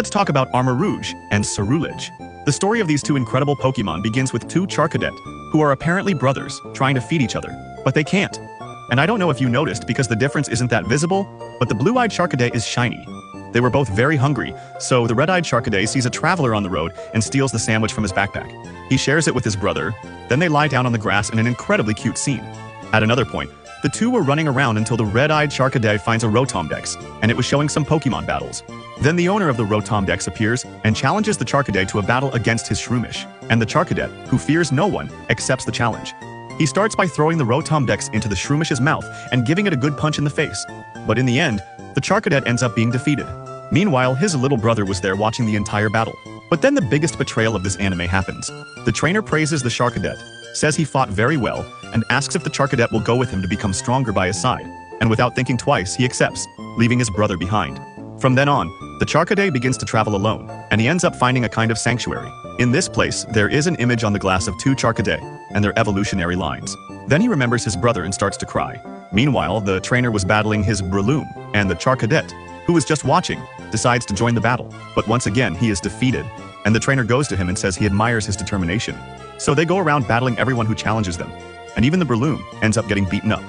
Let's talk about Armaruge and Ceruledge. The story of these two incredible Pokemon begins with two Charcadet, who are apparently brothers, trying to feed each other, but they can't. And I don't know if you noticed because the difference isn't that visible, but the blue-eyed Charcadet is shiny. They were both very hungry, so the red-eyed Charcadet sees a traveler on the road and steals the sandwich from his backpack. He shares it with his brother, then they lie down on the grass in an incredibly cute scene. At another point, the two were running around until the red-eyed Charcadet finds a Rotomdex, and it was showing some Pokemon battles. Then the owner of the Rotomdex appears and challenges the Charcadet to a battle against his Shroomish, and the Charcadet, who fears no one, accepts the challenge. He starts by throwing the Rotomdex into the Shroomish's mouth and giving it a good punch in the face. But in the end, the Charcadet ends up being defeated. Meanwhile, his little brother was there watching the entire battle. But then the biggest betrayal of this anime happens. The trainer praises the Charcadet, says he fought very well, and asks if the Charcadet will go with him to become stronger by his side. And without thinking twice, he accepts, leaving his brother behind. From then on, the Charcadet begins to travel alone, and he ends up finding a kind of sanctuary. In this place, there is an image on the glass of two Charcadet and their evolutionary lines. Then he remembers his brother and starts to cry. Meanwhile, the trainer was battling his Breloom, and the Charcadet, who was just watching, decides to join the battle. But once again, he is defeated, and the trainer goes to him and says he admires his determination. So they go around battling everyone who challenges them, and even the Breloom ends up getting beaten up.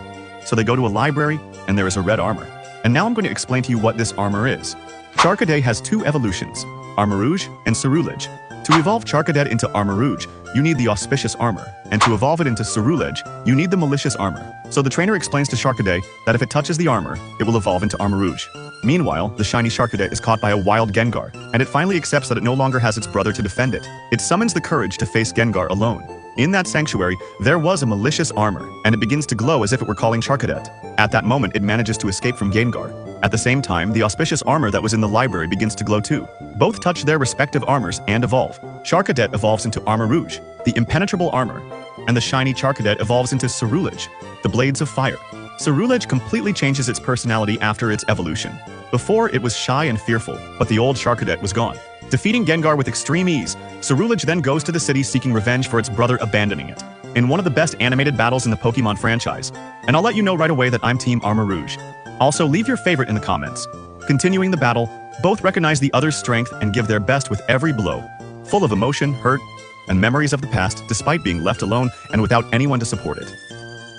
So they go to a library, and there is a red armor. And now I'm going to explain to you what this armor is. Charcadet has two evolutions, Armaruge and Ceruledge. To evolve Charcadet into Armaruge, you need the auspicious armor, and to evolve it into Ceruledge, you need the malicious armor. So the trainer explains to Charcadet that if it touches the armor, it will evolve into Armaruge. Meanwhile, the shiny Charcadet is caught by a wild Gengar, and it finally accepts that it no longer has its brother to defend it. It summons the courage to face Gengar alone. In that sanctuary, there was a malicious armor, and it begins to glow as if it were calling Charcadet. At that moment, it manages to escape from Gengar. At the same time, the auspicious armor that was in the library begins to glow too. Both touch their respective armors and evolve. Charcadet evolves into Armaruge, the impenetrable armor, and the shiny Charcadet evolves into Ceruledge, the blades of fire. Ceruledge completely changes its personality after its evolution. Before, it was shy and fearful, but the old Charcadet was gone. Defeating Gengar with extreme ease, Ceruledge then goes to the city seeking revenge for its brother abandoning it, in one of the best animated battles in the Pokemon franchise. And I'll let you know right away that I'm Team Armaruge. Also, leave your favorite in the comments. Continuing the battle, both recognize the other's strength and give their best with every blow, full of emotion, hurt, and memories of the past despite being left alone and without anyone to support it.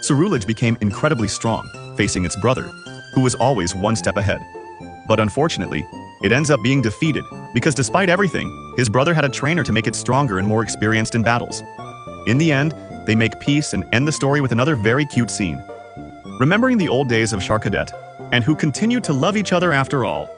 Ceruledge became incredibly strong, facing its brother, who was always one step ahead. But unfortunately, it ends up being defeated, because despite everything, his brother had a trainer to make it stronger and more experienced in battles. In the end, they make peace and end the story with another very cute scene, remembering the old days of Charcadet, and who continued to love each other after all.